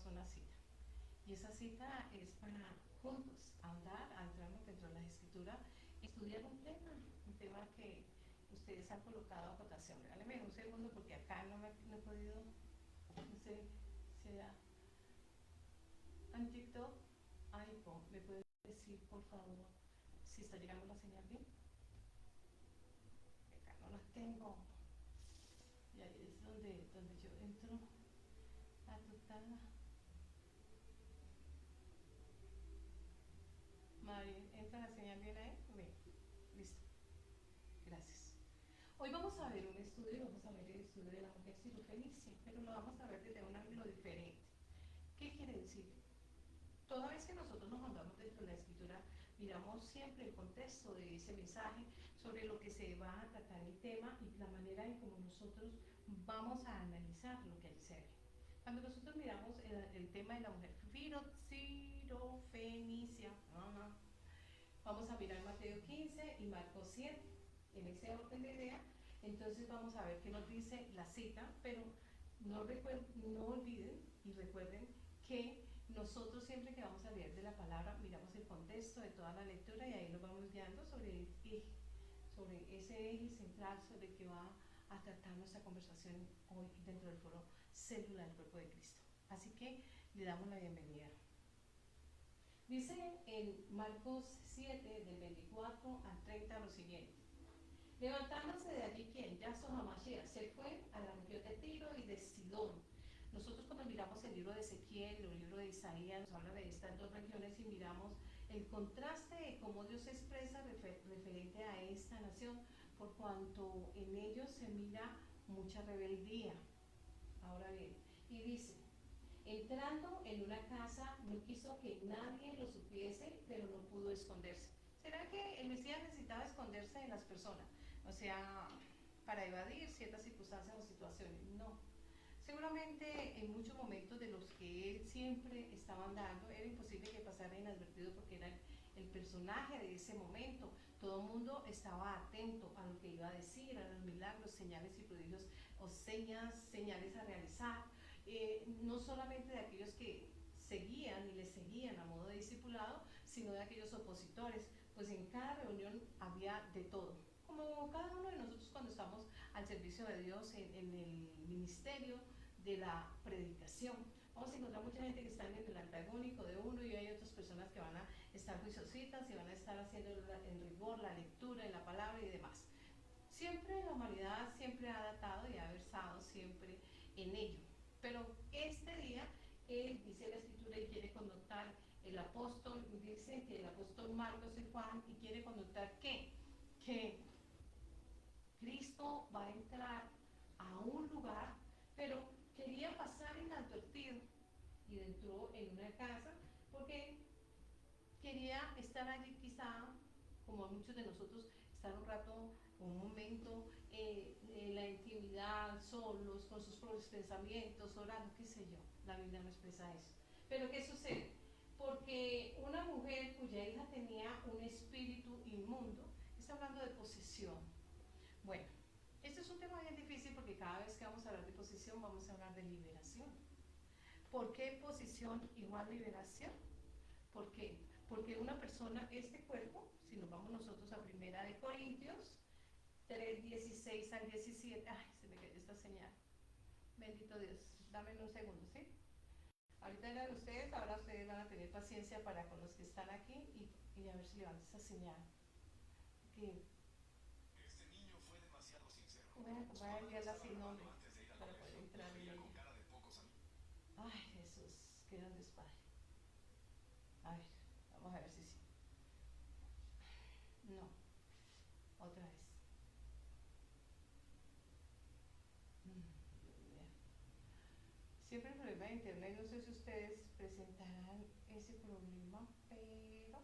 una cita. Y esa cita es para juntos andar, adentrarnos dentro de la escritura, estudiar un tema que ustedes han colocado a votación. Regáleme un segundo porque acá no he podido, no sé si era en TikTok. Ay, ¿me puede decir por favor si está llegando la señal bien? Acá no la tengo. Y ahí es donde yo entro a total. María, ¿entra la señal bien ahí? Bien, listo. Gracias. Hoy vamos a ver un estudio, vamos a ver el estudio de la mujer cirofenicia, pero lo vamos a ver desde un ángulo diferente. ¿Qué quiere decir? Toda vez que nosotros nos mandamos dentro de la escritura, miramos siempre el contexto de ese mensaje sobre lo que se va a tratar el tema y la manera en cómo nosotros vamos a analizar lo que allí se ve. Cuando nosotros miramos el tema de la mujer cirofenicia, vamos a mirar Mateo 15 y Marcos 7, en ese orden de idea. Entonces vamos a ver qué nos dice la cita, pero no olviden y recuerden que nosotros siempre que vamos a leer de la palabra miramos el contexto de toda la lectura y ahí nos vamos guiando sobre ese eje central sobre el que va a tratar nuestra conversación hoy dentro del foro Célula del Cuerpo de Cristo. Así que le damos la bienvenida. Dice en Marcos 7, del 24 al 30 lo siguiente. Levantándose de allí, ¿quién? Yason Hamashiach se fue a la región de Tiro y de Sidón. Nosotros cuando miramos el libro de Ezequiel, el libro de Isaías, nos habla de estas dos regiones y miramos el contraste de cómo Dios se expresa referente a esta nación, por cuanto en ellos se mira mucha rebeldía. Ahora bien, y dice, entrando en una casa, no quiso que nadie lo supiese, pero no pudo esconderse. ¿Será que el Mesías necesitaba esconderse de las personas? O sea, para evadir ciertas circunstancias o situaciones. No. Seguramente en muchos momentos de los que él siempre estaba andando, era imposible que pasara inadvertido porque era el personaje de ese momento. Todo el mundo estaba atento a lo que iba a decir, a los milagros, señales y prodigios o señales a realizar. No solamente de aquellos que seguían y le seguían a modo de discipulado, sino de aquellos opositores, pues en cada reunión había de todo, como cada uno de nosotros cuando estamos al servicio de Dios en el ministerio de la predicación. Vamos a encontrar mucha gente que está en el antagónico de uno y hay otras personas que van a estar juiciositas y van a estar haciendo en rigor la lectura en la palabra y demás. Siempre la humanidad siempre ha datado y ha versado siempre en ello. Pero este día, él dice la escritura y quiere connotar, el apóstol dice que el apóstol Marcos y Juan, y quiere connotar que Cristo va a entrar a un lugar, pero quería pasar inadvertido y entró en una casa porque quería estar allí quizá, como muchos de nosotros, estar un rato, un momento en la intimidad, solos, con sus propios pensamientos, orando, qué sé yo. La Biblia no expresa eso. Pero ¿qué sucede? Porque una mujer cuya hija tenía un espíritu inmundo, está hablando de posesión. Bueno, este es un tema bien difícil porque cada vez que vamos a hablar de posesión vamos a hablar de liberación. ¿Por qué posesión igual liberación? ¿Por qué? Porque una persona, este cuerpo, si nos vamos nosotros a Primera de Corintios 3, 16 al 17, ay, se me cayó esta señal. Bendito Dios, dame un segundo, ¿sí? Ahorita eran ustedes, ahora ustedes van a tener paciencia para con los que están aquí y a ver si levantan esa señal. Que Este niño fue demasiado sincero. voy a enviarla sin nombre para poder Colegio, entrar nos en veía ella. con cara de pocos amigos. Ay, Jesús, qué grande es Padre. A ver, vamos a ver si sí. No, otra vez. Siempre el problema de internet, no sé si ustedes presentarán ese problema, pero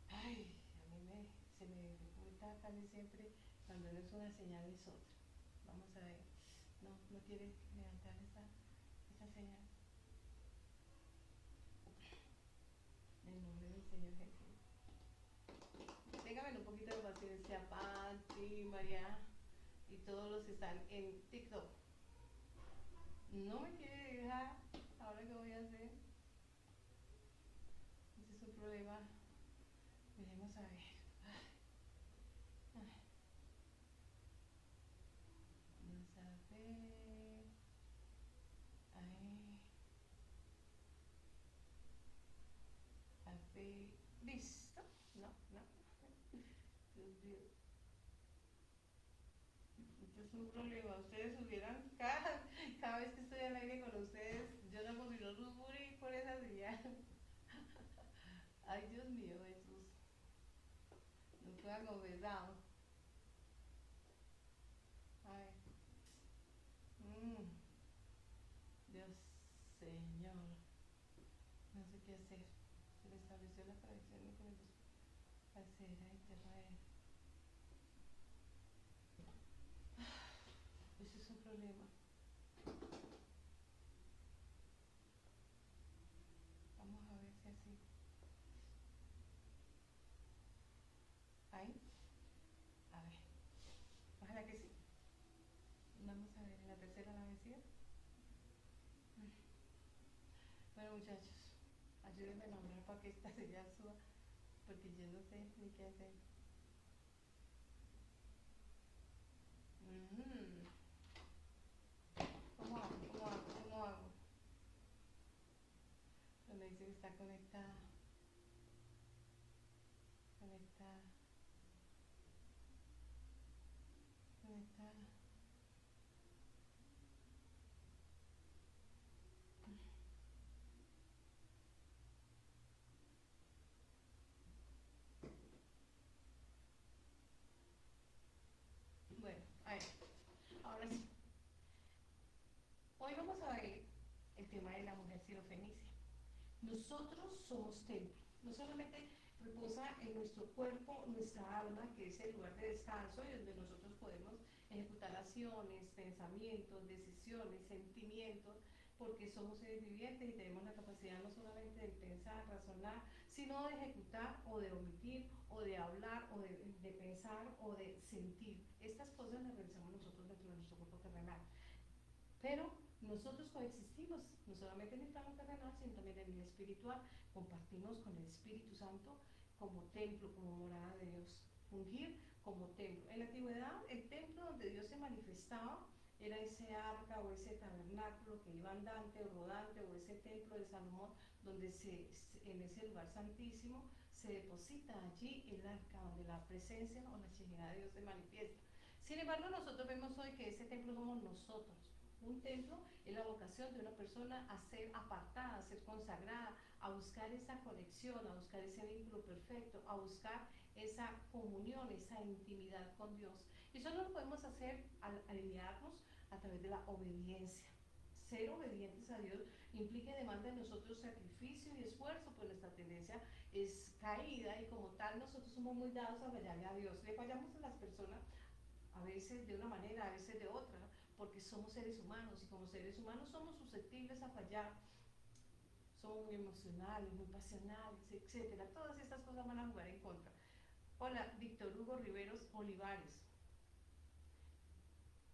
ay, a mí se me dificulta casi siempre cuando no es una señal es otra. Vamos a ver. No quiere levantar esa señal. En el nombre del Señor Jesús. Téngame un poquito de paciencia, Pati, María y todos los que están en TikTok. No me quiere dejar, ahora ahora qué voy a hacer? Ese es un problema. Veremos a ver. Ay, vamos a ver. Ay, a ver. ¿Listo? No, no. Dios mío. Este es un problema. Ustedes hubieran, cada vez que estoy al aire con ustedes, yo no consigo ruburí por esa señal. Ay, Dios mío, Jesús. No puedo confesar. Ay. Dios, Señor. No sé qué hacer. Se le estableció la conexión con el acera Interrail. Ese es un problema. Vamos a ver si así. Ahí. A ver. Ojalá que sí. Vamos a ver en la tercera la vencida. Bueno, muchachos, ayúdenme a nombrar para que esta señal suba, porque yo no sé ni qué hacer. ¿Cómo hago? ¿Cómo hago? ¿Cómo hago? Donde dice que está conectada. Conectada. Conectada. Bueno, a ver, ahora sí. Hoy vamos a ver el tema de la mujer sirofenicia. Nosotros somos templo. No solamente reposa en nuestro cuerpo, nuestra alma, que es el lugar de descanso y donde nosotros podemos ejecutar acciones, pensamientos, decisiones, sentimientos, porque somos seres vivientes y tenemos la capacidad no solamente de pensar, razonar, sino de ejecutar o de omitir o de hablar o de pensar o de sentir. Estas cosas las realizamos nosotros dentro de nuestro cuerpo terrenal. Pero nosotros coexistimos, no solamente en el plano terrenal, sino también en el espiritual. Compartimos con el Espíritu Santo como templo, como morada de Dios. Fungir como templo. En la antigüedad, el templo donde Dios se manifestaba era ese arca o ese tabernáculo que iba andante o rodante, o ese templo de Salomón, donde en ese lugar santísimo se deposita allí el arca, donde la presencia o la Shekinah de Dios se manifiesta. Sin embargo, nosotros vemos hoy que ese templo somos nosotros. Un templo es la vocación de una persona a ser apartada, a ser consagrada, a buscar esa conexión, a buscar ese vínculo perfecto, a buscar esa comunión, esa intimidad con Dios. Y solo lo podemos hacer al alinearnos a través de la obediencia. Ser obedientes a Dios implica y demanda de nosotros sacrificio y esfuerzo, pues nuestra tendencia es caída y como tal nosotros somos muy dados a fallarle a Dios. Le fallamos a las personas a veces de una manera, a veces de otra, porque somos seres humanos y como seres humanos somos susceptibles a fallar. Somos muy emocionales, muy pasionales, etcétera. Todas estas cosas van a jugar en contra. Hola, Víctor Hugo Riveros Olivares.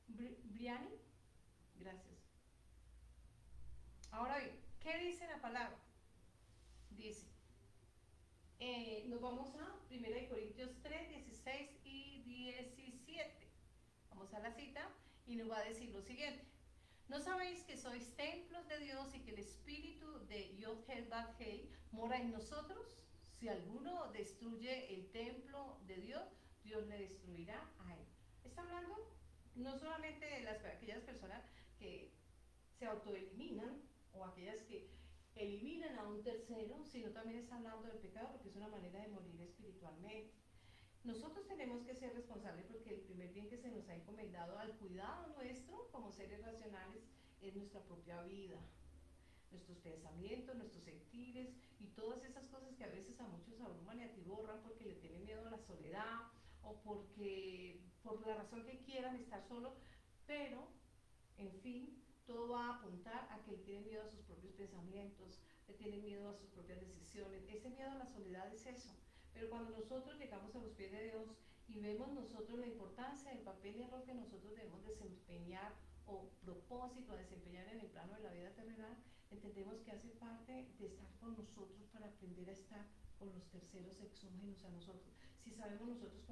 Briani, gracias. Ahora bien, ¿qué dice la palabra? Dice, nos vamos a 1 Corintios 3, 16 y 17. Vamos a la cita y nos va a decir lo siguiente. ¿No sabéis que sois templos de Dios y que el espíritu de Yod-Hel-Bad-Hei mora en nosotros? Si alguno destruye el templo de Dios, Dios le destruirá a él. Está hablando no solamente de aquellas personas que se autoeliminan o aquellas que eliminan a un tercero, sino también está hablando del pecado porque es una manera de morir espiritualmente. Nosotros tenemos que ser responsables porque el primer bien que se nos ha encomendado al cuidado nuestro como seres racionales es nuestra propia vida, nuestros pensamientos, nuestros sentires y todas esas cosas que a veces a muchos abruman y atiborran porque le tienen miedo a la soledad o porque por la razón que quieran estar solo, pero en fin, todo va a apuntar a que él tiene miedo a sus propios pensamientos, le tiene miedo a sus propias decisiones. Ese miedo a la soledad es eso. Pero cuando nosotros llegamos a los pies de Dios y vemos nosotros la importancia del papel y el rol que nosotros debemos desempeñar o propósito a desempeñar en el plano de la vida terrenal, entendemos que hace parte de estar con nosotros para aprender a estar con los terceros exógenos a nosotros. Si sabemos nosotros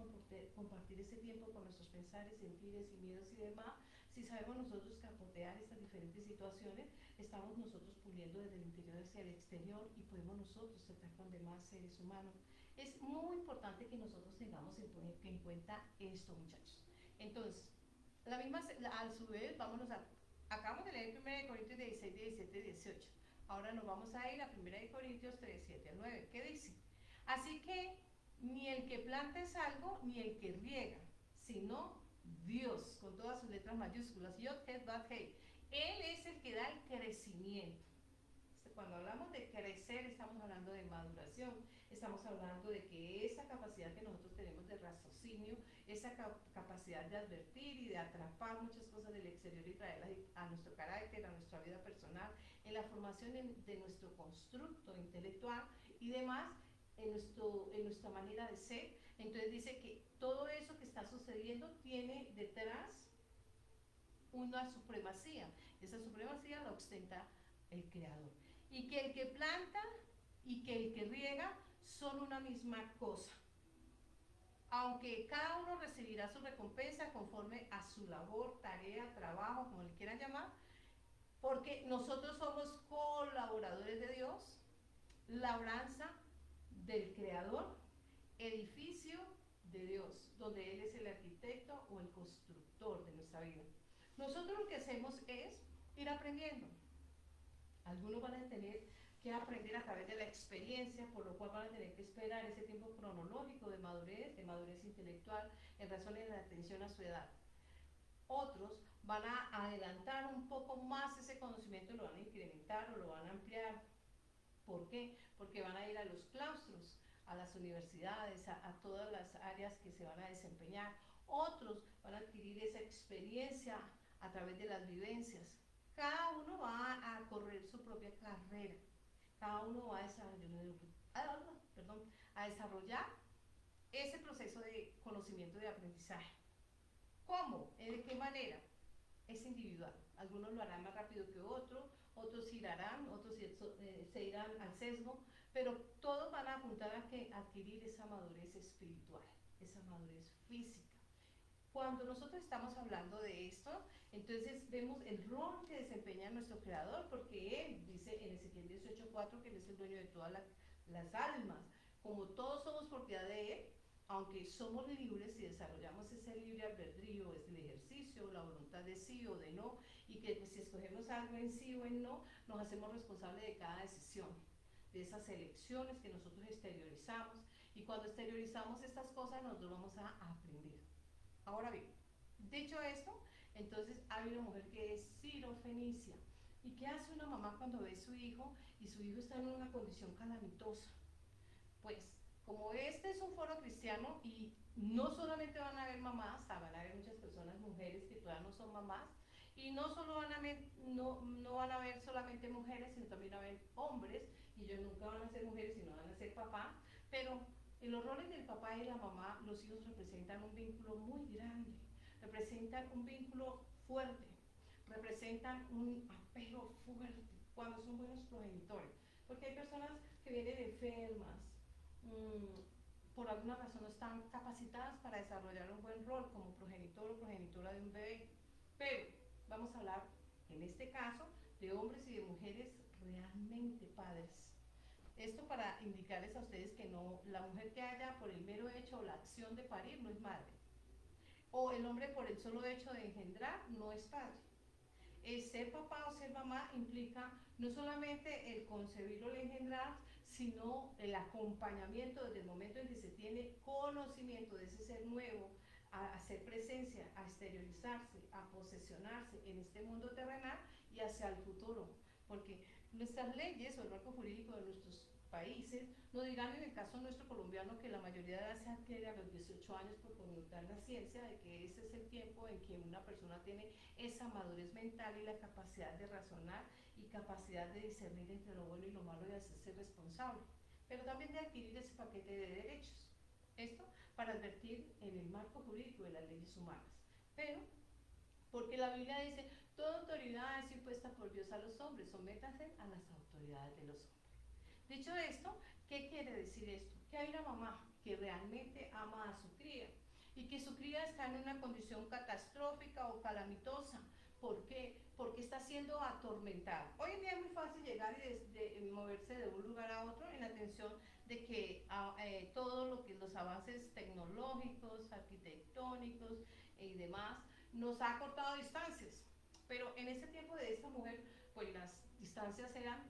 compartir ese tiempo con nuestros pensares, sentires y miedos y demás, si sabemos nosotros capotear estas diferentes situaciones, estamos nosotros puliendo desde el interior hacia el exterior y podemos nosotros tratar con demás seres humanos. Es muy importante que nosotros tengamos en cuenta esto, muchachos. Entonces, a su vez, acabamos de leer 1 Corintios 16, 17, 18. Ahora nos vamos a ir a 1 Corintios 3, 7 al 9. ¿Qué dice? Así que ni el que planta es algo, ni el que riega, sino Dios, con todas sus letras mayúsculas. Yod, Het, Vav, Hei. Él es el que da el crecimiento. Cuando hablamos de crecer, estamos hablando de maduración, estamos hablando de que esa capacidad que nosotros tenemos de raciocinio, esa capacidad de advertir y de atrapar muchas cosas del exterior y traerlas a nuestro carácter, a nuestra vida personal, en la formación de nuestro constructo intelectual y demás, en nuestra manera de ser. Entonces dice que todo eso que está sucediendo tiene detrás una supremacía. Esa supremacía la ostenta el Creador. Y que el que planta y que el que riega son una misma cosa, aunque cada uno recibirá su recompensa conforme a su labor, tarea, trabajo, como le quieran llamar, porque nosotros somos colaboradores de Dios, labranza del Creador, edificio de Dios, donde Él es el arquitecto o el constructor de nuestra vida. Nosotros lo que hacemos es ir aprendiendo. Algunos van a tener que aprender a través de la experiencia, por lo cual van a tener que esperar ese tiempo cronológico de madurez intelectual, en razón de la atención a su edad. Otros van a adelantar un poco más ese conocimiento, lo van a incrementar o lo van a ampliar. ¿Por qué? Porque van a ir a los claustros, a las universidades, a todas las áreas que se van a desempeñar. Otros van a adquirir esa experiencia a través de las vivencias. Cada uno va a correr su propia carrera. Cada uno va a desarrollar ese proceso de conocimiento, de aprendizaje. ¿Cómo? ¿De qué manera? Es individual. Algunos lo harán más rápido que otros, otros girarán, otros se irán al sesgo, pero todos van a apuntar a adquirir esa madurez espiritual, esa madurez física. Cuando nosotros estamos hablando de esto, entonces vemos el rol que desempeña nuestro Creador, porque Él dice en Ezequiel 18:4 que Él es el dueño de todas las almas. Como todos somos propiedad de Él, aunque somos libres y desarrollamos ese libre albedrío, es el ejercicio, la voluntad de sí o de no, y que pues, si escogemos algo en sí o en no, nos hacemos responsables de cada decisión, de esas elecciones que nosotros exteriorizamos, y cuando exteriorizamos estas cosas nosotros vamos a aprender. Ahora bien, dicho esto, entonces hay una mujer que es sirofenicia. ¿Y qué hace una mamá cuando ve a su hijo y su hijo está en una condición calamitosa? Pues, como este es un foro cristiano y no solamente van a haber mamás, van a haber muchas personas, mujeres que todavía no son mamás, y no solo van a ver, no van a ver solamente mujeres, sino también van a haber hombres, y ellos nunca van a ser mujeres, sino van a ser papás, pero en los roles del papá y la mamá, los hijos representan un vínculo muy grande, representan un vínculo fuerte, representan un apego fuerte cuando son buenos progenitores, porque hay personas que vienen enfermas, por alguna razón no están capacitadas para desarrollar un buen rol como progenitor o progenitora de un bebé, pero vamos a hablar en este caso de hombres y de mujeres realmente padres. Esto para indicarles a ustedes que no, la mujer que haya por el mero hecho o la acción de parir no es madre, o el hombre por el solo hecho de engendrar no es padre. Ser papá o ser mamá implica no solamente el concebir o el engendrar, sino el acompañamiento desde el momento en que se tiene conocimiento de ese ser nuevo, a hacer presencia, a exteriorizarse, a posesionarse en este mundo terrenal y hacia el futuro, porque nuestras leyes o el marco jurídico de nuestros países nos dirán, en el caso nuestro colombiano, que la mayoría de edad se adquiere a los 18 años por connotar la ciencia, de que ese es el tiempo en que una persona tiene esa madurez mental y la capacidad de razonar y capacidad de discernir entre lo bueno y lo malo y de hacerse responsable, pero también de adquirir ese paquete de derechos. Esto para advertir en el marco jurídico de las leyes humanas. Pero, porque la Biblia dice, Toda autoridad es impuesta por Dios a los hombres, sométanse a las autoridades de los hombres. Dicho esto, ¿qué quiere decir esto? Que hay una mamá que realmente ama a su cría y que su cría está en una condición catastrófica o calamitosa. ¿Por qué? Porque está siendo atormentada. Hoy en día es muy fácil llegar y moverse de un lugar a otro en la atención de que todo lo que los avances tecnológicos, arquitectónicos y demás nos ha cortado distancias. Pero en ese tiempo de esta mujer, pues las distancias eran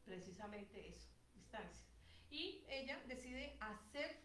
precisamente eso, distancia. Y ella decide hacer,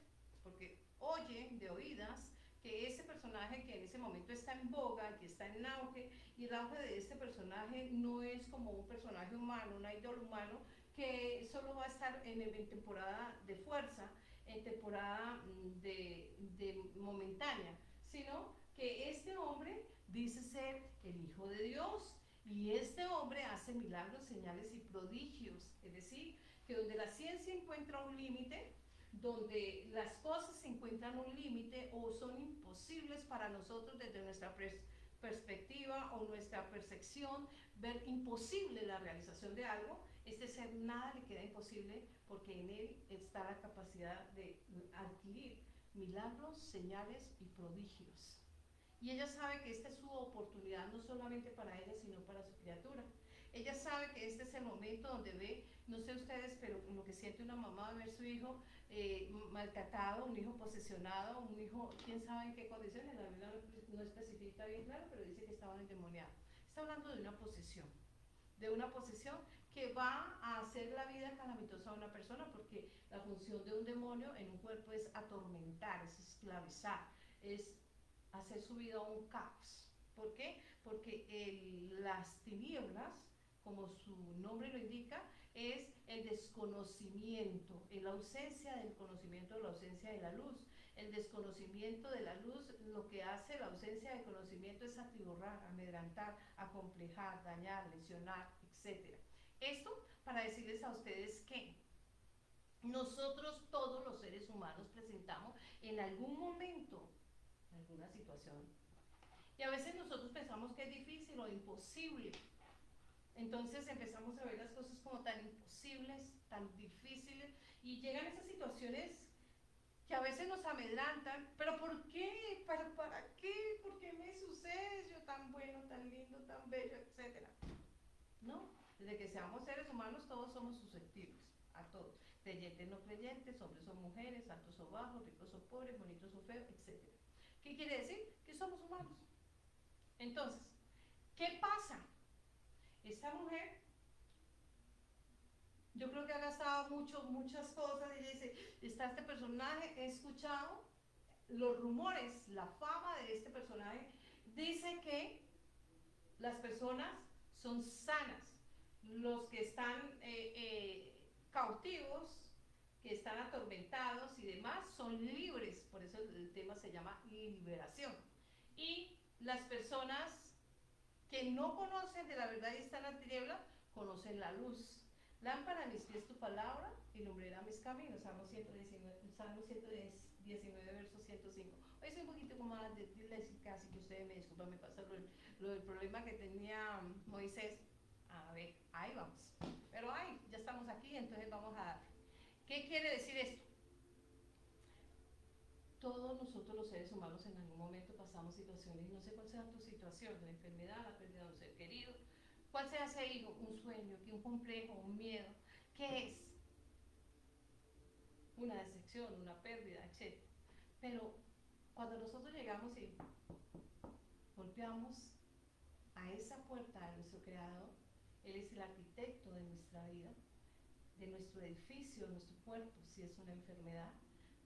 porque oye de oídas, que ese personaje que en ese momento está en boga, que está en auge, y el auge de este personaje no es como un personaje humano, un idol humano, que solo va a estar en temporada de fuerza, en temporada de momentánea, sino que este hombre dice ser el Hijo de Dios, y este hombre hace milagros, señales y prodigios, es decir, que donde la ciencia encuentra un límite, donde las cosas encuentran un límite o son imposibles para nosotros desde nuestra perspectiva o nuestra percepción, ver imposible la realización de algo, este ser nada le queda imposible porque en él está la capacidad de adquirir milagros, señales y prodigios. Y ella sabe que esta es su oportunidad, no solamente para ella, sino para su criatura. Ella sabe que este es el momento donde ve, no sé ustedes, pero lo que siente una mamá de ver su hijo maltratado, un hijo posesionado, un hijo, quién sabe en qué condiciones, la Biblia no especifica bien claro, pero dice que estaba endemoniado. Está hablando de una posesión que va a hacer la vida calamitosa a una persona, porque la función de un demonio en un cuerpo es atormentar, es esclavizar, es hacer su vida un caos. ¿Por qué? Porque las tinieblas, como su nombre lo indica, es el desconocimiento, la ausencia del conocimiento, la ausencia de la luz. El desconocimiento de la luz, lo que hace la ausencia de conocimiento es atiborrar, amedrantar, acomplejar, dañar, lesionar, etc. Esto para decirles a ustedes que nosotros todos los seres humanos presentamos en algún momento alguna situación. Y a veces nosotros pensamos que es difícil o imposible. Entonces empezamos a ver las cosas como tan imposibles, tan difíciles, y llegan esas situaciones que a veces nos amedrantan. ¿Pero por qué? ¿Para qué? ¿Por qué me sucede? Yo tan bueno, tan lindo, tan bello, etcétera? No, desde que seamos seres humanos todos somos susceptibles a todo. Creyentes, no creyentes, hombres o mujeres, altos o bajos, ricos o pobres, bonitos o feos, etcétera. ¿Qué quiere decir? Que somos humanos. Entonces, ¿qué pasa? Esta mujer, yo creo que ha gastado muchas cosas. Ella dice, está este personaje, he escuchado los rumores, la fama de este personaje, dice que las personas son sanas, los que están cautivos, que están atormentados y demás, son libres, por eso el tema se llama liberación. Y las personas que no conocen de la verdad y están en la tiniebla, conocen la luz. Lámpara a mis pies tu palabra y lumbrera mis caminos. Salmo 119, verso 105. Hoy soy un poquito como más de disléxica, así que ustedes me disculpan, me pasa lo del problema que tenía Moisés. A ver, ahí vamos. Pero ya estamos aquí, entonces vamos a dar. ¿Qué quiere decir esto? Todos nosotros los seres humanos en algún momento pasamos situaciones, no sé cuál sea tu situación, la enfermedad, la pérdida de un ser querido, cuál sea ese hijo, un sueño, un complejo, un miedo, ¿qué es? Una decepción, una pérdida, etc. Pero cuando nosotros llegamos y golpeamos a esa puerta de nuestro Creador, Él es el arquitecto de nuestra vida, de nuestro edificio, nuestro cuerpo. Si es una enfermedad,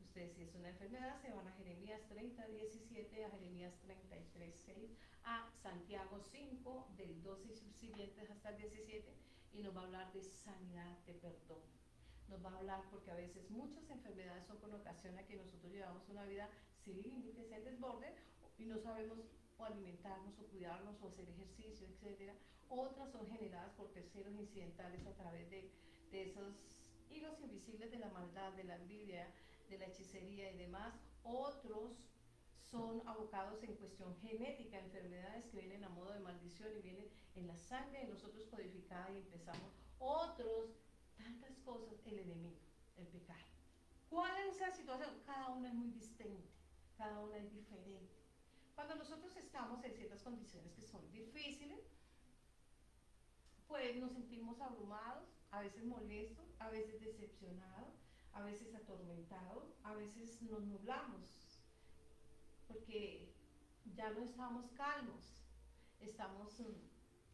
ustedes, si es una enfermedad, se van a Jeremías 30:17, a Jeremías 33:6, a Santiago 5, del 12 y siguientes hasta el 17, y nos va a hablar de sanidad, de perdón. Nos va a hablar porque a veces muchas enfermedades son con ocasión a que nosotros llevamos una vida sin límites, en desborde, y no sabemos o alimentarnos o cuidarnos o hacer ejercicio, etc. Otras son generadas por terceros incidentales a través de esos hilos invisibles de la maldad, de la envidia, de la hechicería y demás. Otros son abocados en cuestión genética, enfermedades que vienen a modo de maldición y vienen en la sangre de nosotros codificada y empezamos otros, tantas cosas, el enemigo, el pecado. ¿Cuál es esa situación? Cada una es muy distinta, cada una es diferente. Cuando nosotros estamos en ciertas condiciones que son difíciles, pues nos sentimos abrumados, a veces molestos, a veces decepcionados, a veces atormentados, a veces nos nublamos, porque ya no estamos calmos, estamos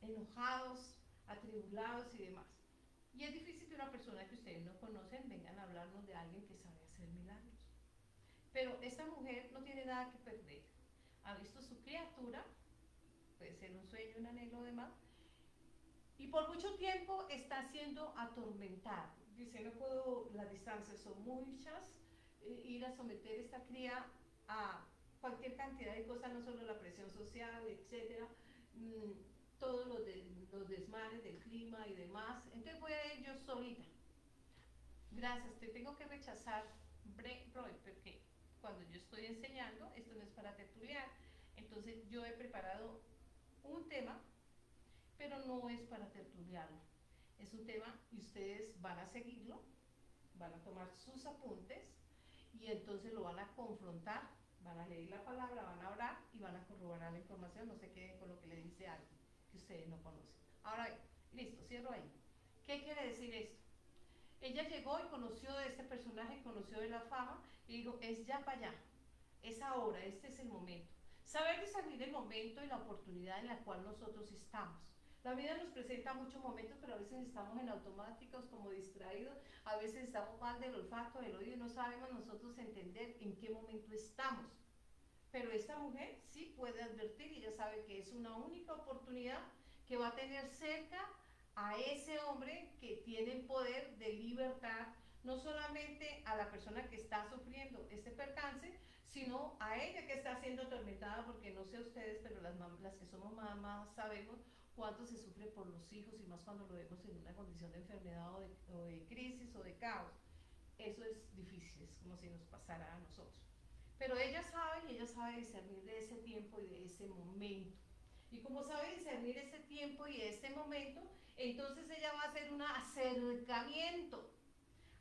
enojados, atribulados y demás. Y es difícil que una persona que ustedes no conocen vengan a hablarnos de alguien que sabe hacer milagros. Pero esta mujer no tiene nada que perder. Ha visto su criatura, puede ser un sueño, un anhelo, demás, y por mucho tiempo está siendo atormentada. Dice, no puedo, las distancias son muchas, ir a someter esta cría a cualquier cantidad de cosas, no solo la presión social, etcétera, todos los desmanes del clima y demás. Entonces voy a ir yo solita. Gracias, te tengo que rechazar, porque cuando yo estoy enseñando, esto no es para tertuliar. Entonces yo he preparado un tema, pero no es para tertuliarlo. Es un tema y ustedes van a seguirlo, van a tomar sus apuntes y entonces lo van a confrontar, van a leer la palabra, van a orar y van a corroborar la información, no se queden con lo que le dice alguien que ustedes no conocen. Ahora bien, listo, cierro ahí. ¿Qué quiere decir esto? Ella llegó y conoció de este personaje, conoció de la fama y dijo, es ya para allá, es ahora, este es el momento. Saber discernir el momento y la oportunidad en la cual nosotros estamos. La vida nos presenta muchos momentos, pero a veces estamos en automáticos, como distraídos, a veces estamos mal del olfato, del oído, y no sabemos nosotros entender en qué momento estamos. Pero esta mujer sí puede advertir y ella sabe que es una única oportunidad que va a tener cerca a ese hombre que tiene el poder de libertar no solamente a la persona que está sufriendo este percance, sino a ella que está siendo atormentada, porque no sé ustedes, pero las que somos mamás sabemos cuánto se sufre por los hijos y más cuando lo vemos en una condición de enfermedad o de crisis o de caos. Eso es difícil, es como si nos pasara a nosotros. Pero ella sabe y ella sabe discernir de ese tiempo y de ese momento. Y como sabe discernir ese tiempo y este momento, entonces ella va a hacer un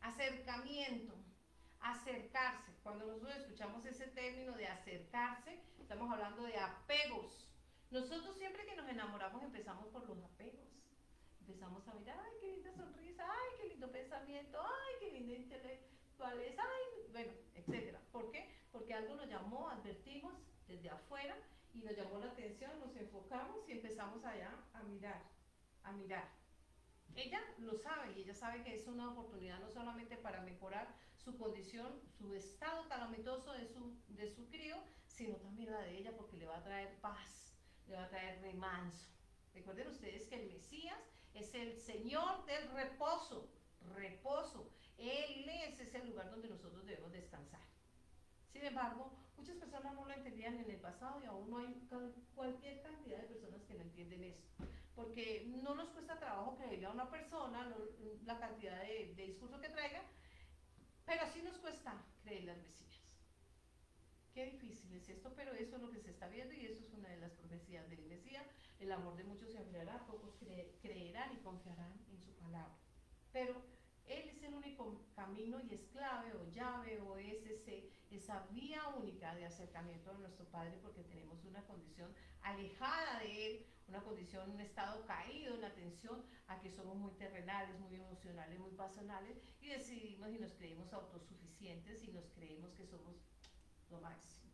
acercamiento, acercarse. Cuando nosotros escuchamos ese término de acercarse, estamos hablando de apegos. Nosotros siempre que nos enamoramos empezamos por los apegos. Empezamos a mirar, ay, qué linda sonrisa, ay, qué lindo pensamiento, ay, qué linda intelectualeza, ay, bueno, etcétera. ¿Por qué? Porque algo nos llamó, advertimos desde afuera y nos llamó la atención, nos enfocamos y empezamos allá a mirar, a mirar. Ella lo sabe y ella sabe que es una oportunidad no solamente para mejorar su condición, su estado calamitoso de su crío, sino también la de ella porque le va a traer paz, le va a traer remanso. Recuerden ustedes que el Mesías es el Señor del reposo, reposo. Él es ese lugar donde nosotros debemos descansar. Sin embargo, muchas personas no lo entendían en el pasado y aún no hay cualquier cantidad de personas que no entienden esto. Porque no nos cuesta trabajo creerle a una persona la cantidad de discurso que traiga, pero sí nos cuesta creerle al Mesías. Qué difícil es esto, pero eso es lo que se está viendo y eso es una de las profecías del Mesías. El amor de muchos se enfriará, pocos creerán y confiarán en su palabra. Pero Él es el único camino y es clave o llave o es esa vía única de acercamiento a nuestro Padre porque tenemos una condición alejada de Él, una condición, un estado caído en atención a que somos muy terrenales, muy emocionales, muy pasionales y decidimos y nos creemos autosuficientes y nos creemos que somos lo máximo.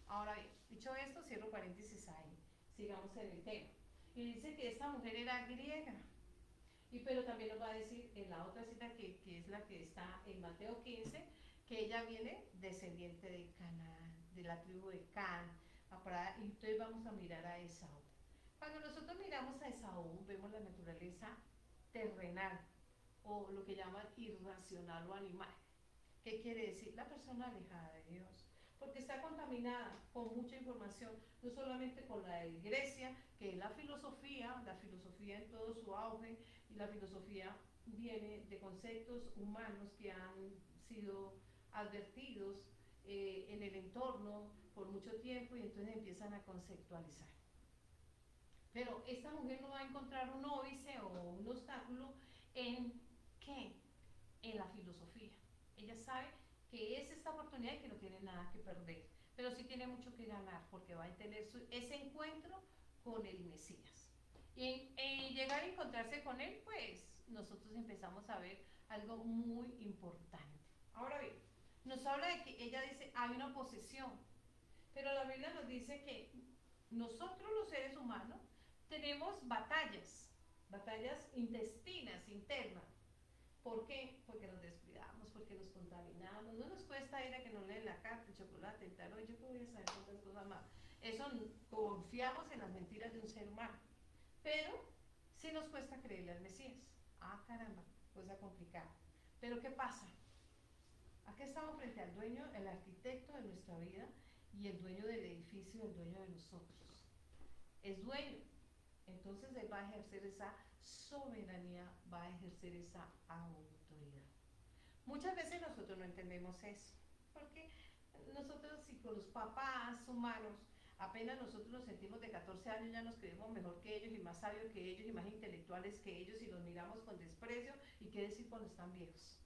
Ahora bien, dicho esto, cierro paréntesis ahí, sigamos en el tema. Y dice que esta mujer era griega. Y pero también nos va a decir en la otra cita que es la que está en Mateo 15, que ella viene descendiente de Canaán, de la tribu de Can. Y entonces vamos a mirar a Esaú. Cuando nosotros miramos a Esaú, vemos la naturaleza terrenal, o lo que llaman irracional o animal. ¿Qué quiere decir? La persona alejada de Dios. Porque está contaminada con mucha información, no solamente con la de Grecia, que es la filosofía en todo su auge, y la filosofía viene de conceptos humanos que han sido advertidos en el entorno por mucho tiempo y entonces empiezan a conceptualizar. Pero esta mujer no va a encontrar un óbice o un obstáculo en ¿qué? En la filosofía. Ella sabe que es esta oportunidad y que no tiene nada que perder, pero sí tiene mucho que ganar porque va a tener ese encuentro con el Mesías. Y en llegar a encontrarse con él, pues nosotros empezamos a ver algo muy importante. Ahora bien, nos habla de que ella dice, hay una posesión, pero la Biblia nos dice que nosotros los seres humanos tenemos batallas, batallas intestinas, internas. ¿Por qué? Porque nos descuidamos, porque nos contaminamos. No nos cuesta ir a que nos leen la carta, el chocolate, el tarot, yo qué voy a saber cuántas cosas más. Eso confiamos en las mentiras de un ser humano. Pero sí nos cuesta creerle al Mesías. Ah, caramba, cosa complicada. Pero ¿qué pasa? Aquí estamos frente al dueño, el arquitecto de nuestra vida y el dueño del edificio, el dueño de nosotros. Es dueño. Entonces él va a ejercer esa soberanía, va a ejercer esa autoridad. Muchas veces nosotros no entendemos eso, porque nosotros si con los papás humanos, apenas nosotros nos sentimos de 14 años, ya nos creemos mejor que ellos y más sabios que ellos y más intelectuales que ellos y los miramos con desprecio, y qué decir cuando están viejos.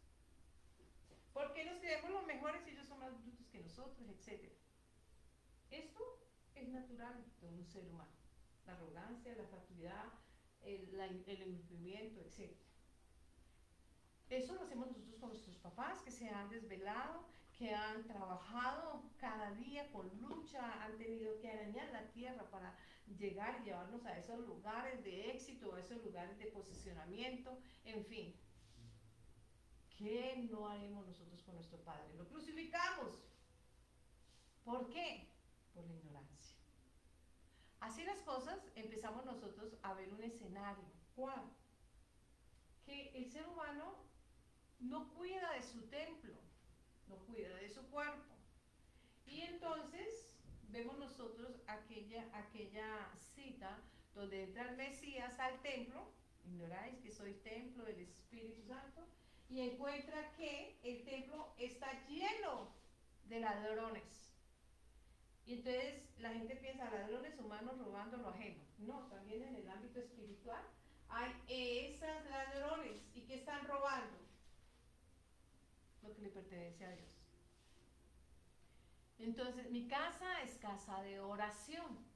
¿Por qué nos creemos los mejores si ellos son más brutos que nosotros, etcétera? Esto es natural de un ser humano. La arrogancia, la fatuidad, el engrupimiento, etc. Eso lo hacemos nosotros con nuestros papás que se han desvelado, que han trabajado cada día con lucha, han tenido que arañar la tierra para llegar y llevarnos a esos lugares de éxito, a esos lugares de posicionamiento, en fin. ¿Qué no haremos nosotros con nuestro Padre? Lo crucificamos. ¿Por qué? Por la ignorancia. Así las cosas, empezamos nosotros a ver un escenario. ¿Cuál? Que el ser humano no cuida de su templo, no cuida de su cuerpo. Y entonces vemos nosotros aquella cita donde entra el Mesías al templo, ignoráis que soy templo del Espíritu Santo, y encuentra que el templo está lleno de ladrones. Y entonces la gente piensa, ladrones humanos robando lo ajeno. No, también en el ámbito espiritual hay esos ladrones. ¿Y qué están robando? Lo que le pertenece a Dios. Entonces, mi casa es casa de oración,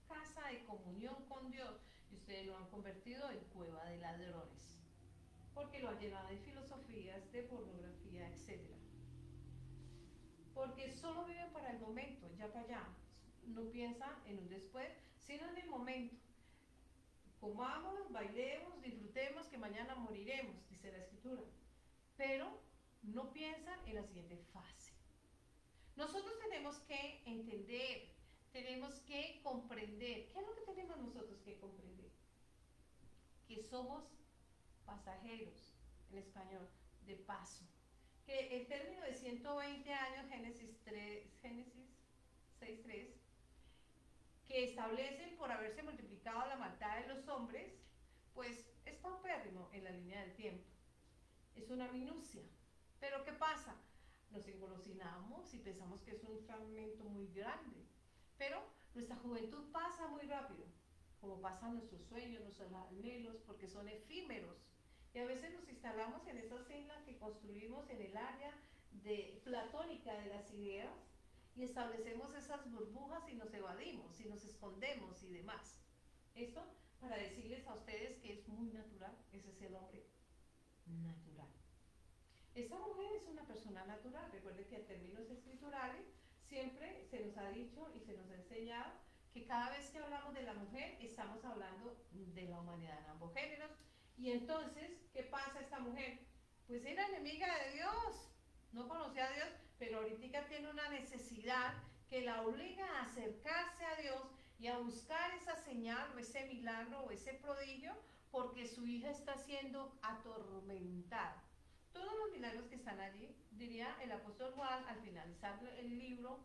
casa de comunión con Dios. Y ustedes lo han convertido en cueva de ladrones, porque lo han llenado de filosofías, de pornografía, etc. Porque solo viven para el momento, ya para allá. No piensa en un después, sino en el momento. Comamos, bailemos, disfrutemos, que mañana moriremos, dice la Escritura. Pero no piensan en la siguiente fase. Nosotros tenemos que entender, tenemos que comprender. ¿Qué es lo que tenemos nosotros que comprender? Que somos pasajeros, en español, de paso. Que el término de 120 años, Génesis 6:3, que establecen por haberse multiplicado la maldad de los hombres, pues es paupérrimo en la línea del tiempo. Es una minucia. Pero ¿qué pasa? Nos engolosinamos y pensamos que es un fragmento muy grande. Pero nuestra juventud pasa muy rápido, como pasan nuestros sueños, nuestros anhelos, porque son efímeros. Y a veces nos instalamos en esas islas que construimos en el área platónica de las ideas y establecemos esas burbujas y nos evadimos y nos escondemos y demás. Esto para decirles a ustedes que es muy natural, ese es el hombre natural. Esta mujer es una persona natural. Recuerden que en términos escriturales siempre se nos ha dicho y se nos ha enseñado que cada vez que hablamos de la mujer estamos hablando de la humanidad en ambos géneros. Y entonces, ¿qué pasa esta mujer? Pues era enemiga de Dios, no conocía a Dios, pero ahorita tiene una necesidad que la obliga a acercarse a Dios y a buscar esa señal o ese milagro o ese prodigio, porque su hija está siendo atormentada. Todos los milagros que están allí, diría el apóstol Juan al finalizar el libro,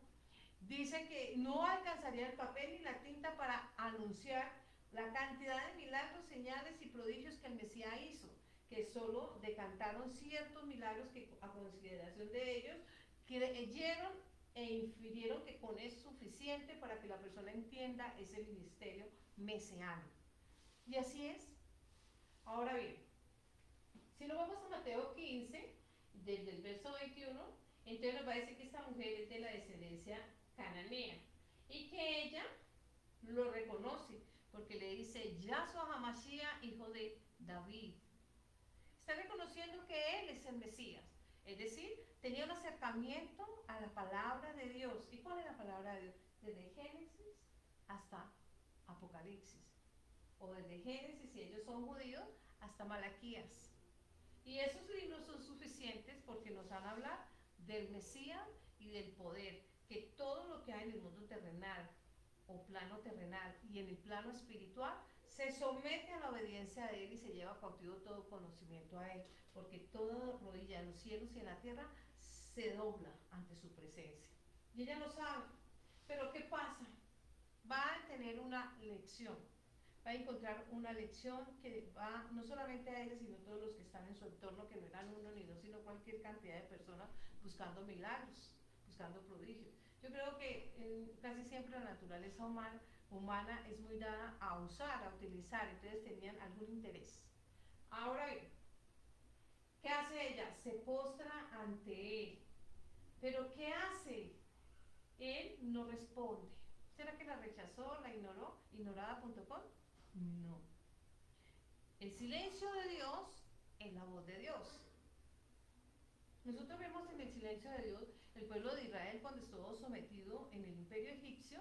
dice que no alcanzaría el papel ni la tinta para anunciar la cantidad de milagros, señales y prodigios que el Mesías hizo, que solo decantaron ciertos milagros que a consideración de ellos creyeron e infirieron que con eso es suficiente para que la persona entienda ese ministerio mesiánico. Y así es. Ahora bien, si nos vamos a Mateo 15, desde el verso 21, entonces nos va a decir que esta mujer es de la descendencia cananea y que ella lo reconoce porque le dice Yahshua HaMashiach, hijo de David. Está reconociendo que él es el Mesías, es decir, tenía un acercamiento a la palabra de Dios. ¿Y cuál es la palabra de Dios? Desde Génesis hasta Apocalipsis, o desde Génesis, si ellos son judíos, hasta Malaquías. Y esos libros son suficientes porque nos van a hablar del Mesías y del poder, que todo lo que hay en el mundo terrenal o plano terrenal y en el plano espiritual se somete a la obediencia de él y se lleva cautivo todo conocimiento a él, porque toda rodilla en los cielos y en la tierra se dobla ante su presencia. Y ella lo sabe. Pero ¿qué pasa? Va a tener una lección. Va a encontrar una lección que va no solamente a ella, sino a todos los que están en su entorno, que no eran uno ni dos, sino cualquier cantidad de personas buscando milagros, buscando prodigios. Yo creo que casi siempre la naturaleza humana es muy dada a usar, a utilizar, entonces tenían algún interés. Ahora bien, ¿qué hace ella? Se postra ante él. ¿Pero qué hace? Él no responde. ¿Será que la rechazó, la ignoró? Ignorada.com. No. El silencio de Dios es la voz de Dios. Nosotros vemos en el silencio de Dios el pueblo de Israel cuando estuvo sometido en el imperio egipcio,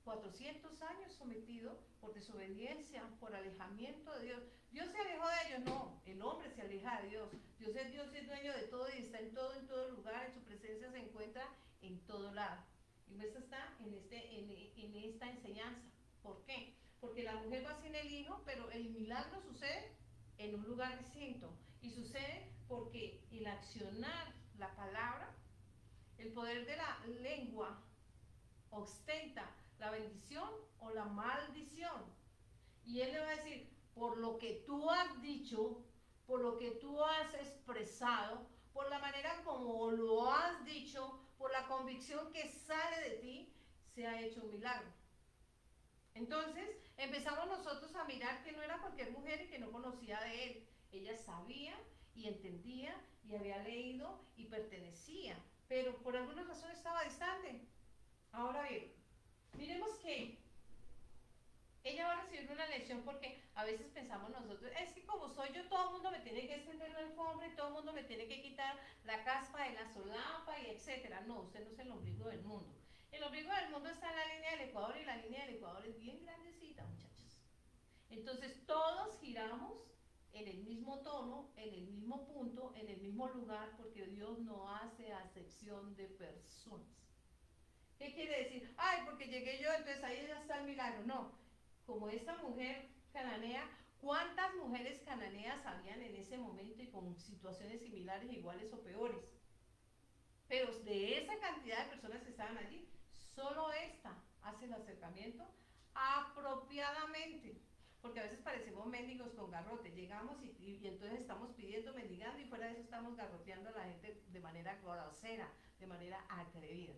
400 años sometido por desobediencia, por alejamiento de Dios. ¿Dios se alejó de ellos? No, el hombre se aleja de Dios. Dios es dueño de todo y está en todo lugar, en su presencia se encuentra en todo lado. Y esto está en esta enseñanza. ¿Por qué? Porque la mujer va sin el hijo, pero el milagro sucede en un lugar distinto. Y sucede porque el accionar la palabra, el poder de la lengua, ostenta la bendición o la maldición. Y él le va a decir, por lo que tú has dicho, por lo que tú has expresado, por la manera como lo has dicho, por la convicción que sale de ti, se ha hecho un milagro. Entonces empezamos nosotros a mirar que no era cualquier mujer y que no conocía de él. Ella sabía y entendía y había leído y pertenecía, pero por alguna razón estaba distante. Ahora bien, miremos que ella va a recibir una lección porque a veces pensamos nosotros, es que como soy yo, todo el mundo me tiene que extender la alfombra y todo el mundo me tiene que quitar la caspa de la solapa y etcétera. No, usted no es el ombligo del mundo. El ombligo del mundo está en la línea del Ecuador y la línea del Ecuador es bien grandecita, muchachos. Entonces todos giramos en el mismo tono, en el mismo punto, en el mismo lugar, porque Dios no hace acepción de personas. ¿Qué quiere decir? Ay, porque llegué yo, entonces ahí ya está el milagro. No, como esta mujer cananea, ¿cuántas mujeres cananeas habían en ese momento y con situaciones similares, iguales o peores? Pero de esa cantidad de personas que estaban allí, solo esta hace el acercamiento apropiadamente. Porque a veces parecemos mendigos con garrote, llegamos y entonces estamos pidiendo, mendigando y fuera de eso estamos garroteando a la gente de manera grosera, de manera atrevida.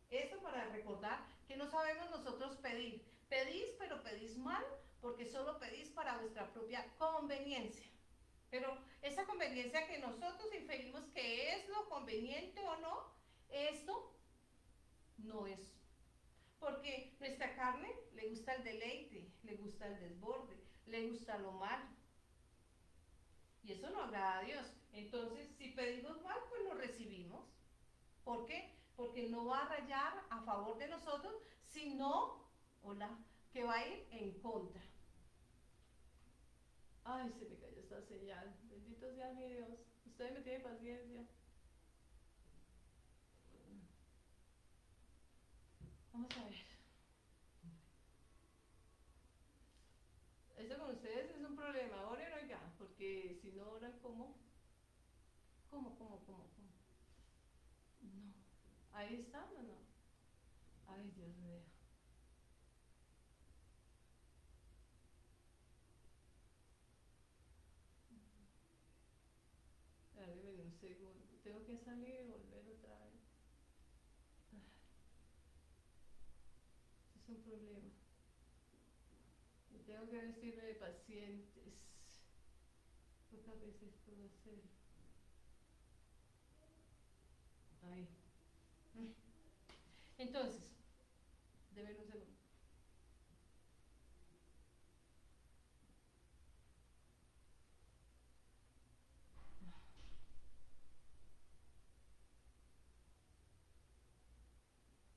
Esto para recordar que no sabemos nosotros pedir. Pedís, pero pedís mal, porque solo pedís para vuestra propia conveniencia. Pero esa conveniencia que nosotros inferimos que es lo conveniente o no, esto no es. Porque nuestra carne le gusta el deleite, le gusta el desborde, le gusta lo malo. Y eso no agrada a Dios. Entonces, si pedimos mal, pues lo recibimos. ¿Por qué? Porque no va a rayar a favor de nosotros, sino, que va a ir en contra. Ay, se me cayó esta señal. Bendito sea mi Dios. Ustedes me tienen paciencia. Vamos a ver. Esto con ustedes es un problema. Oren, oiga, porque si no oran, ¿cómo? ¿Cómo? No. ¿Ahí está o no? Ay, Dios mío. Dale un segundo. Tengo que salir y volver otra vez. es un problema. Y tengo que vestirme de pacientes. Pocas veces puedo hacerlo. Ahí. Entonces, deme un segundo.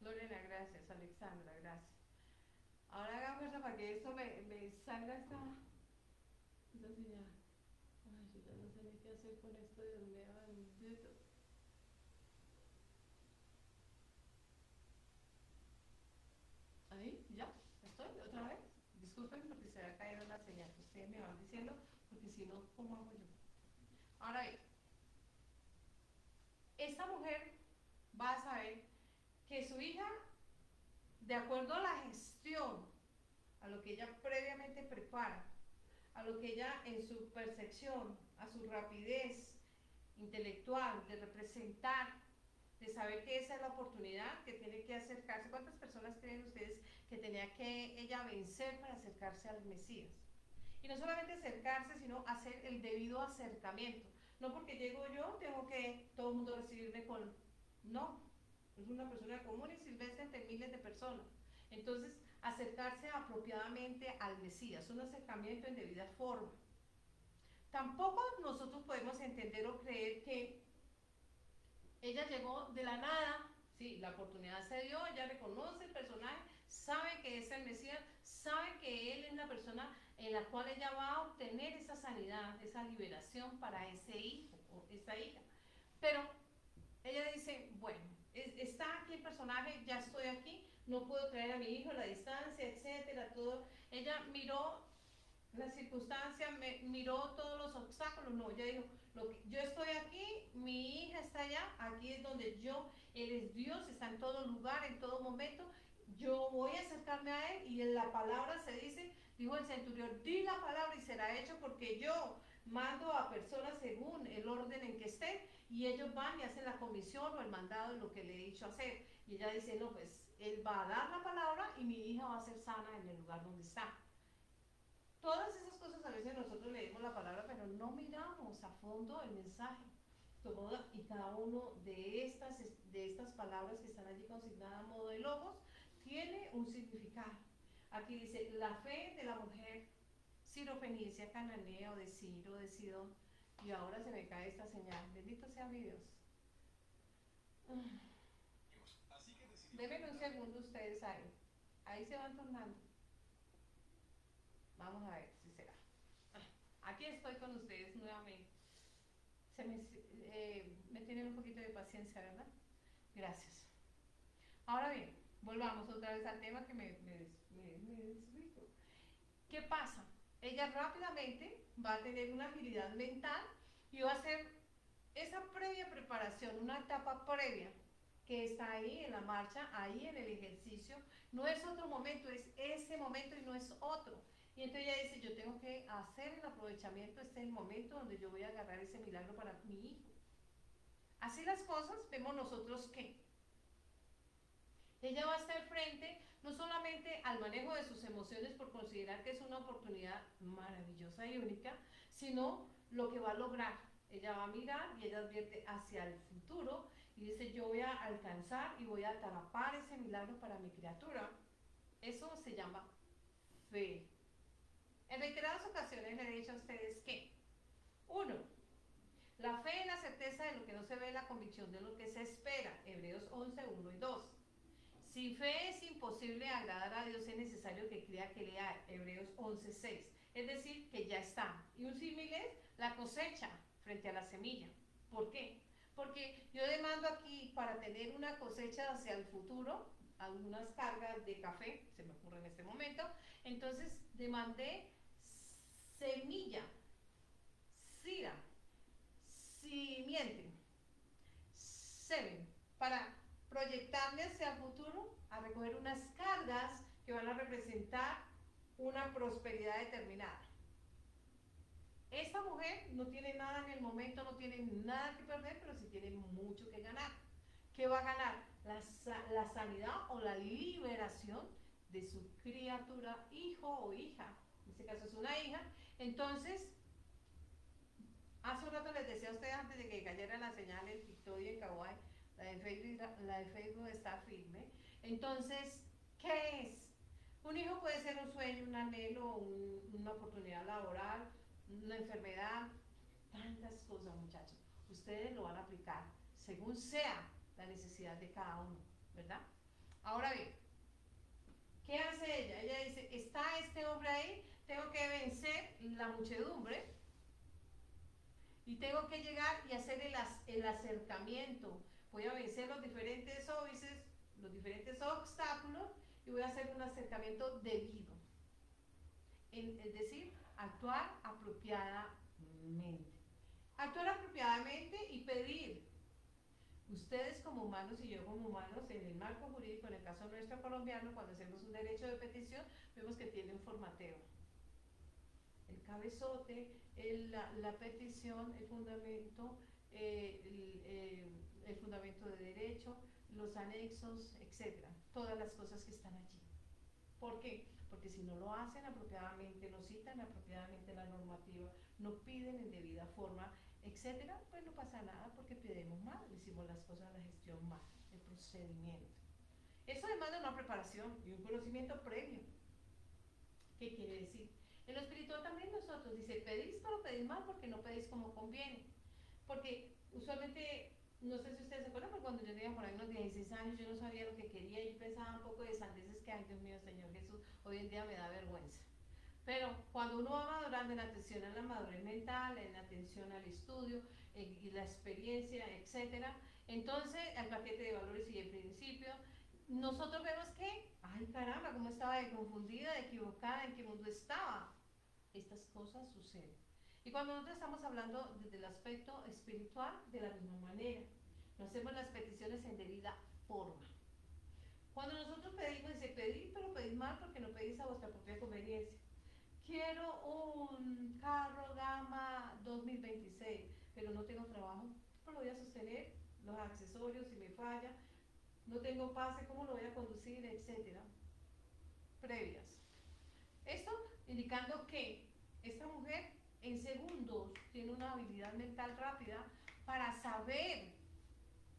Lorena, gracias. Alexandra, gracias. Ahora haga fuerza para que esto me salga esta señal. Ay, yo ya no sé ni qué hacer con esto, Dios mío, bendito. Ahí, ya, estoy, otra vez. Disculpen porque se ha caído la señal. Ustedes me van diciendo, porque si no, ¿cómo hago yo? Ahora bien, esta mujer va a saber que su hija, de acuerdo a la gestión, a lo que ella previamente prepara, a lo que ella en su percepción, a su rapidez intelectual de representar, de saber que esa es la oportunidad, que tiene que acercarse. ¿Cuántas personas creen ustedes que tenía que ella vencer para acercarse al Mesías? Y no solamente acercarse, sino hacer el debido acercamiento. No porque llego yo, tengo que todo el mundo recibirme con... No, es una persona común y silvestre entre miles de personas. Entonces, acercarse apropiadamente al Mesías, un acercamiento en debida forma. Tampoco nosotros podemos entender o creer que ella llegó de la nada, sí, la oportunidad se dio, ella reconoce el personaje, sabe que es el Mesías, sabe que él es la persona en la cual ella va a obtener esa sanidad, esa liberación para ese hijo o esa hija. Pero ella dice, bueno, está aquí el personaje, ya estoy aquí, no puedo traer a mi hijo a la distancia, etcétera, todo. Ella miró las circunstancias, miró todos los obstáculos, no, ella dijo, yo estoy aquí, mi hija está allá, aquí es donde él es Dios, está en todo lugar, en todo momento, yo voy a acercarme a él y en la palabra se dice, dijo el centurión, di la palabra y será hecho porque yo mando a personas según el orden en que estén y ellos van y hacen la comisión o el mandado de lo que le he dicho hacer. Y ella dice, no, pues él va a dar la palabra y mi hija va a ser sana en el lugar donde está. Todas esas cosas a veces nosotros leemos la palabra, pero no miramos a fondo el mensaje. Y cada uno de estas palabras que están allí consignadas a modo de logos tiene un significado. Aquí dice, la fe de la mujer sirofenicia, cananea o de Ciro, de Sidón, y ahora se me cae esta señal. Bendito sea mi Dios. Así que decidió Denme un preguntar segundo ustedes ahí. Ahí se van tornando. Vamos a ver si será. Aquí estoy con ustedes nuevamente. Me tienen un poquito de paciencia, ¿verdad? Gracias. Ahora bien, volvamos otra vez al tema que me desrico. ¿Qué pasa? Ella rápidamente va a tener una agilidad mental y va a hacer esa previa preparación, una etapa previa que está ahí en la marcha, ahí en el ejercicio. No es otro momento, es ese momento y no es otro. Y entonces ella dice, yo tengo que hacer el aprovechamiento, este es el momento donde yo voy a agarrar ese milagro para mi hijo. Así las cosas, vemos nosotros que ella va a estar frente no solamente al manejo de sus emociones por considerar que es una oportunidad maravillosa y única, sino lo que va a lograr. Ella va a mirar y ella advierte hacia el futuro y dice, yo voy a alcanzar y voy a atrapar ese milagro para mi criatura. Eso se llama fe. En reiteradas ocasiones le he dicho a ustedes que, uno, la fe es la certeza de lo que no se ve, la convicción de lo que se espera, Hebreos 11, 1 y 2. Sin fe es imposible agradar a Dios, es necesario que crea que le hay, Hebreos 11, 6. Es decir, que ya está. Y un símil es la cosecha frente a la semilla. ¿Por qué? Porque yo demando aquí para tener una cosecha hacia el futuro, algunas cargas de café, se me ocurre en este momento, entonces demandé semilla, sira, simiente, semen, para proyectarme hacia el futuro a recoger unas cargas que van a representar una prosperidad determinada. Esta mujer no tiene nada en el momento, no tiene nada que perder, pero sí tiene mucho que ganar. ¿Qué va a ganar? La sanidad o la liberación de su criatura, hijo o hija, en este caso es una hija. Entonces, hace un rato les decía a ustedes antes de que cayera la señal en TikTok y en Kawaii, la de Facebook está firme. Entonces, ¿qué es? Un hijo puede ser un sueño, un anhelo, una oportunidad laboral, una enfermedad, tantas cosas, muchachos. Ustedes lo van a aplicar según sea la necesidad de cada uno, ¿verdad? Ahora bien, ¿qué hace ella? Ella dice, está este hombre ahí, tengo que vencer la muchedumbre y tengo que llegar y hacer el acercamiento. Voy a vencer los diferentes óbices, los diferentes obstáculos y voy a hacer un acercamiento debido. Es decir, actuar apropiadamente. Actuar apropiadamente y pedir. Ustedes como humanos y yo como humanos, en el marco jurídico, en el caso nuestro colombiano, cuando hacemos un derecho de petición, vemos que tiene un formateo. El cabezote, la petición, el fundamento, el fundamento de derecho, los anexos, etcétera, todas las cosas que están allí. ¿Por qué? Porque si no lo hacen apropiadamente, no citan apropiadamente la normativa, no piden en debida forma, etcétera, pues no pasa nada porque pedimos mal, hicimos las cosas, la gestión mal, el procedimiento. Eso demanda una preparación y un conocimiento previo. ¿Qué quiere decir? En lo espiritual también nosotros dice, pedís pero pedís mal porque no pedís como conviene. Porque usualmente, no sé si ustedes se acuerdan, pero cuando yo tenía por ahí unos 16 años, yo no sabía lo que quería, yo pensaba un poco de sandeces que, ay Dios mío, Señor Jesús, hoy en día me da vergüenza. Pero cuando uno va madurando en atención a la madurez mental, en atención al estudio y la experiencia, etcétera, entonces al paquete de valores y de principios, nosotros vemos que, ay caramba, cómo estaba de confundida, de equivocada, en qué mundo estaba. Estas cosas suceden. Y cuando nosotros estamos hablando desde el aspecto espiritual, de la misma manera, no hacemos las peticiones en debida forma. Cuando nosotros pedimos, dice, pedid, pero pedid mal porque no pedís a vuestra propia conveniencia. Quiero un carro gama 2026, pero no tengo trabajo, ¿cómo lo voy a sostener? Los accesorios, si me falla, no tengo pase, ¿cómo lo voy a conducir? Etcétera. Previas. Esto indicando que esta mujer en segundos tiene una habilidad mental rápida para saber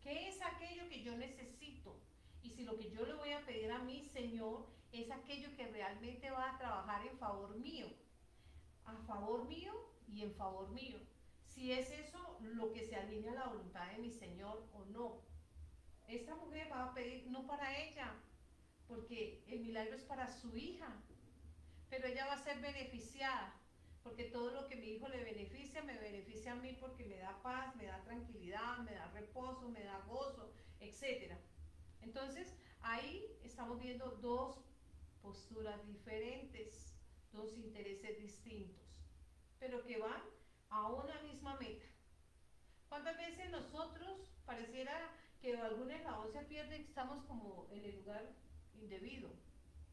qué es aquello que yo necesito y si lo que yo le voy a pedir a mi Señor es aquello que realmente va a trabajar en favor mío, a favor mío y en favor mío. Si es eso lo que se alinea a la voluntad de mi Señor o no. Esta mujer va a pedir no para ella, porque el milagro es para su hija, pero ella va a ser beneficiada, porque todo lo que mi hijo le beneficia, me beneficia a mí porque me da paz, me da tranquilidad, me da reposo, me da gozo, etcétera. Entonces, ahí estamos viendo dos posturas diferentes, dos intereses distintos, pero que van a una misma meta. ¿Cuántas veces nosotros pareciera que algún eslabón se pierde y estamos como en el lugar indebido?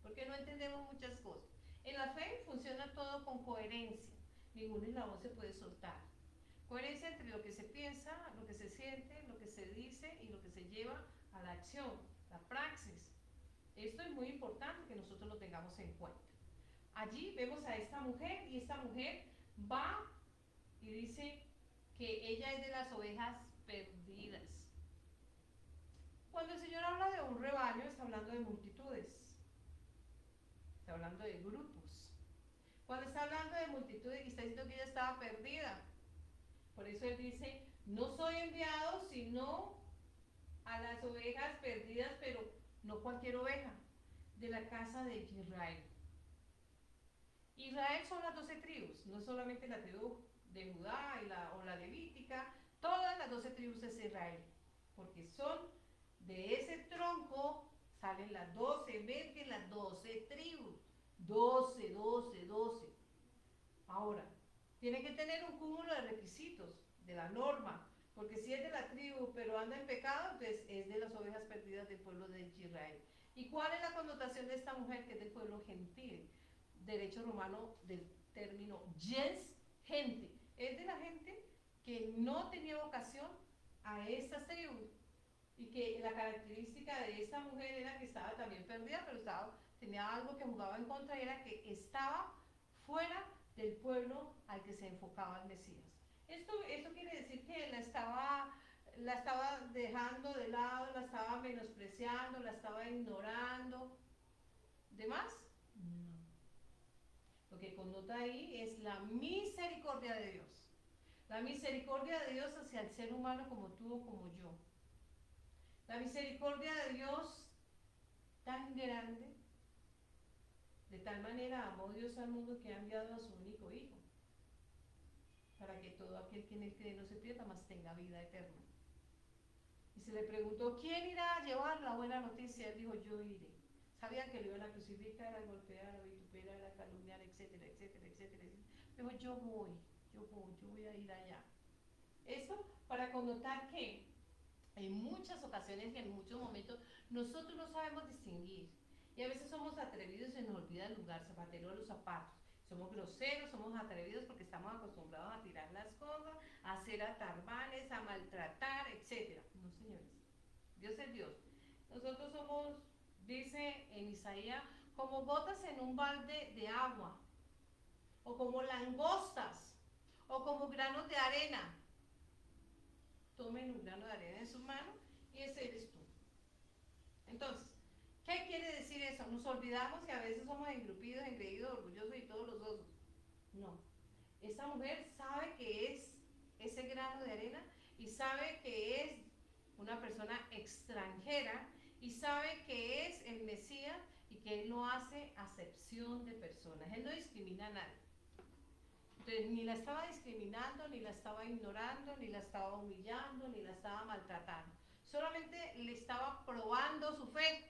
Porque no entendemos muchas cosas. En la fe funciona todo con coherencia, ningún eslabón se puede soltar. Coherencia entre lo que se piensa, lo que se siente, lo que se dice y lo que se lleva a la acción, la praxis. Esto es muy importante que nosotros lo tengamos en cuenta. Allí vemos a esta mujer y esta mujer va y dice que ella es de las ovejas perdidas. Cuando el Señor habla de un rebaño, está hablando de multitudes, está hablando de grupos. Cuando está hablando de multitudes, está diciendo que ella estaba perdida. Por eso Él dice, no soy enviado sino a las ovejas perdidas, pero no cualquier oveja, de la casa de Israel. Israel son las 12 tribus, no solamente la tribu de Judá o la levítica, todas las 12 tribus es Israel, porque son de ese tronco, salen las 12, emergen las 12 tribus, 12, 12, 12. Ahora, tiene que tener un cúmulo de requisitos de la norma, porque si es de la tribu pero anda en pecado, entonces es de las ovejas perdidas del pueblo de Israel. ¿Y cuál es la connotación de esta mujer que es del pueblo gentil? Derecho romano del término gens, gente. Es de la gente que no tenía vocación a estas tribus y que la característica de esta mujer era que estaba también perdida, pero tenía algo que jugaba en contra y era que estaba fuera del pueblo al que se enfocaba el Mesías. Esto quiere decir que la estaba dejando de lado, la estaba menospreciando, la estaba ignorando. ¿De más? No. Lo que connota ahí es la misericordia de Dios. La misericordia de Dios hacia el ser humano como tú o como yo. La misericordia de Dios tan grande, de tal manera amó Dios al mundo que ha enviado a su único Hijo, para que todo aquel que en él cree no se pierda, mas tenga vida eterna. Y se le preguntó, ¿quién irá a llevar la buena noticia? Él dijo, yo iré. Sabían que le iban a crucificar, a golpear, a vituperar, a calumniar, etcétera, etcétera, etcétera. Dijo, yo voy a ir allá. Eso para connotar que en muchas ocasiones y en muchos momentos nosotros no sabemos distinguir. Y a veces somos atrevidos y se nos olvida el lugar, zapatero de los zapatos. Somos groseros, somos atrevidos porque estamos acostumbrados a tirar las cosas, a hacer atarbanes, a maltratar, etc. No, señores. Dios es Dios. Nosotros somos, dice en Isaías, como gotas en un balde de agua, o como langostas, o como granos de arena. Tomen un grano de arena en sus manos y ese eres tú. Entonces, ¿qué quiere decir eso? Nos olvidamos que a veces somos engrupidos, engreídos, orgullosos y todos los otros. No. Esa mujer sabe que es ese grano de arena y sabe que es una persona extranjera y sabe que es el Mesías y que Él no hace acepción de personas. Él no discrimina a nadie. Entonces, ni la estaba discriminando, ni la estaba ignorando, ni la estaba humillando, ni la estaba maltratando. Solamente le estaba probando su fe.